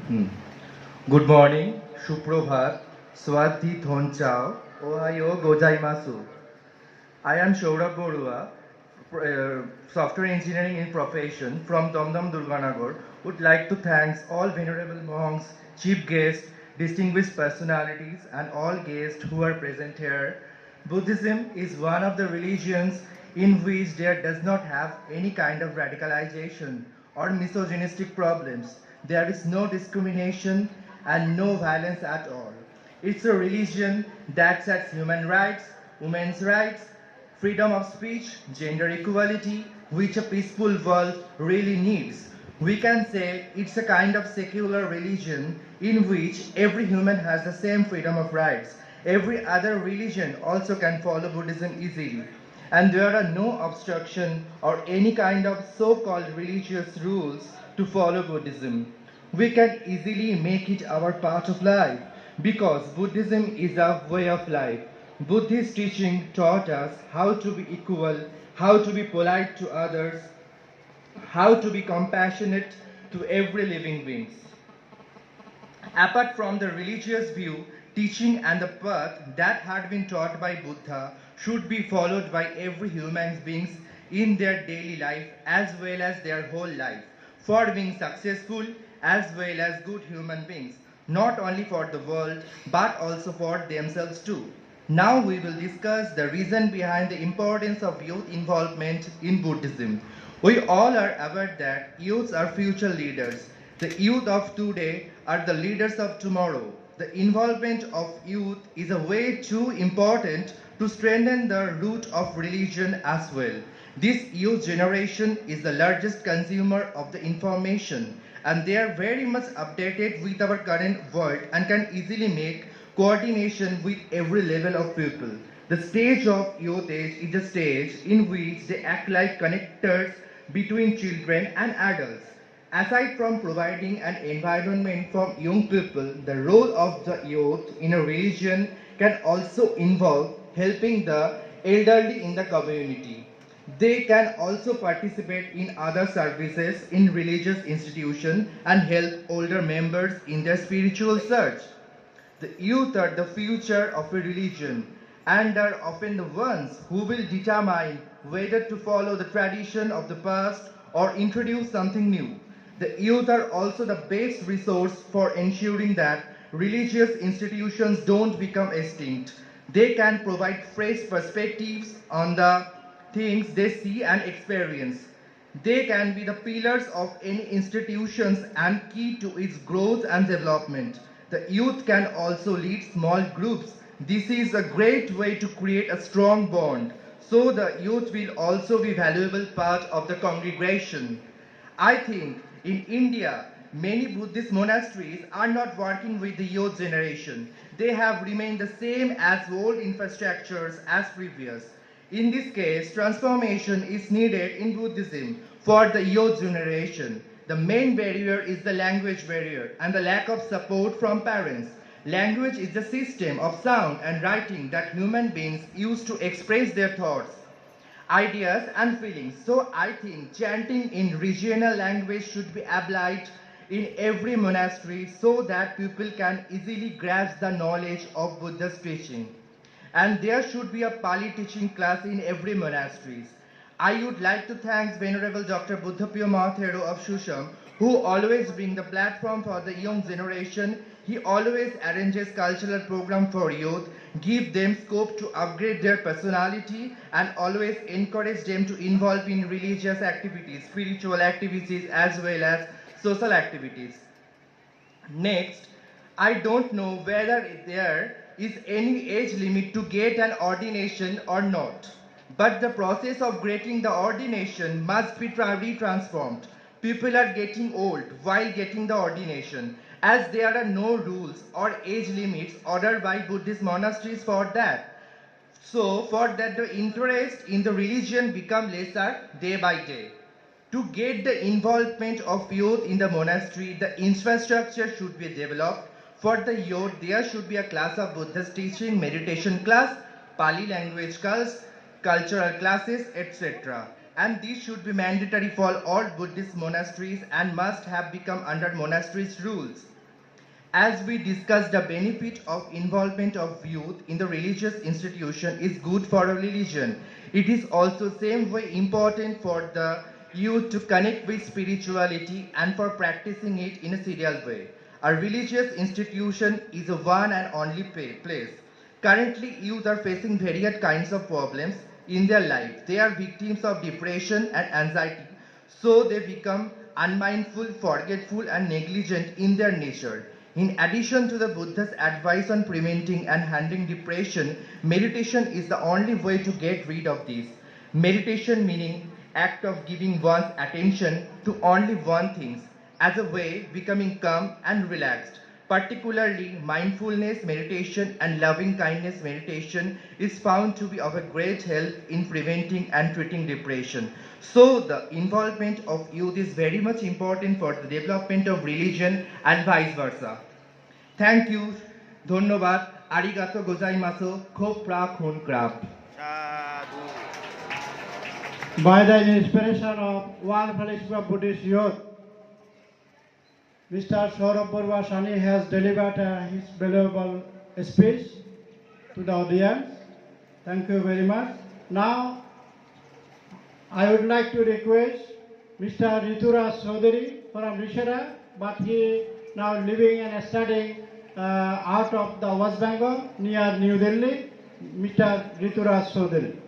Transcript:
Hmm. Good morning, Shuprabhat, Swadhi Thonchao, Ohayo Gozaimasu. I am Souravbarua, software engineering in profession from Damdam Durganagar. Would like to thank all venerable monks, chief guests, distinguished personalities, and all guests who are present here. Buddhism is one of the religions in which there does not have any kind of radicalization or misogynistic problems. There is no discrimination and no violence at all. It's a religion that sets human rights, women's rights, freedom of speech, gender equality, which a peaceful world really needs. We can say it's a kind of secular religion in which every human has the same freedom of rights. Every other religion also can follow Buddhism easily. And there are no obstruction or any kind of so-called religious rules to follow Buddhism. We can easily make it our part of life because Buddhism is a way of life. Buddhist teaching taught us how to be equal, how to be polite to others, how to be compassionate to every living being. Apart from the religious view, teaching and the path that had been taught by Buddha should be followed by every human being in their daily life as well as their whole life for being successful as well as good human beings, not only for the world but also for themselves too. Now we will discuss the reason behind the importance of youth involvement in Buddhism. We all are aware that youths are future leaders. The youth of today are the leaders of tomorrow. The involvement of youth is a way too important to strengthen the root of religion as well. This youth generation is the largest consumer of the information and they are very much updated with our current world and can easily make coordination with every level of people. The stage of youth age is a stage in which they act like connectors between children and adults. Aside from providing an environment for young people, the role of the youth in a religion can also involve helping the elderly in the community. They can also participate in other services in religious institutions and help older members in their spiritual search. The youth are the future of a religion and are often the ones who will determine whether to follow the tradition of the past or introduce something new. The youth are also the best resource for ensuring that religious institutions don't become extinct. They can provide fresh perspectives on the things they see and experience. They can be the pillars of any institutions and key to its growth and development. The youth can also lead small groups. This is a great way to create a strong bond. So the youth will also be a valuable part of the congregation. I think in India, many Buddhist monasteries are not working with the youth generation. They have remained the same as old infrastructures as previous. In this case, transformation is needed in Buddhism for the youth generation. The main barrier is the language barrier and the lack of support from parents. Language is the system of sound and writing that human beings use to express their thoughts, ideas and feelings. So I think chanting in regional language should be applied in every monastery so that people can easily grasp the knowledge of Buddha's teaching. And there should be a Pali teaching class in every monastery. I would like to thank Venerable Dr. Buddhapaya Mahathero of Shusham, who always bring the platform for the young generation. He always arranges cultural program for youth, give them scope to upgrade their personality, and always encourage them to involve in religious activities, spiritual activities, as well as social activities. Next, I don't know whether there is any age limit to get an ordination or not. But the process of getting the ordination must be transformed. People are getting old while getting the ordination, as there are no rules or age limits ordered by Buddhist monasteries for that. So, for that the interest in the religion become lesser day by day. To get the involvement of youth in the monastery, the infrastructure should be developed. For the youth, there should be a class of Buddhist teaching, meditation class, Pali language class, cultural classes, etc. and this should be mandatory for all Buddhist monasteries and must have become under monasteries' rules. As we discussed, the benefit of involvement of youth in the religious institution is good for a religion. It is also same way important for the youth to connect with spirituality and for practicing it in a serial way. A religious institution is a one and only place. Currently, youth are facing various kinds of problems in their life. They are victims of depression and anxiety, so they become unmindful, forgetful, and negligent in their nature. In addition to the Buddha's advice on preventing and handling depression, meditation is the only way to get rid of this. Meditation meaning act of giving one's attention to only one thing, as a way becoming calm and relaxed. Particularly, mindfulness meditation and loving kindness meditation is found to be of a great help in preventing and treating depression. So, the involvement of youth is very much important for the development of religion and vice versa. Thank you. ধন্যবাদ. Arigato gozaimasu. Khopra khun krap. By the inspiration of one Palestinian Buddhist youth, Mr. Souravbarua Sani has delivered his valuable speech to the audience. Thank you very much. Now, I would like to request Mr. Rituraj Chaudhary from Rishara, but he now living and studying out of the West Bengal near New Delhi. Mr. Rituraj Chaudhary.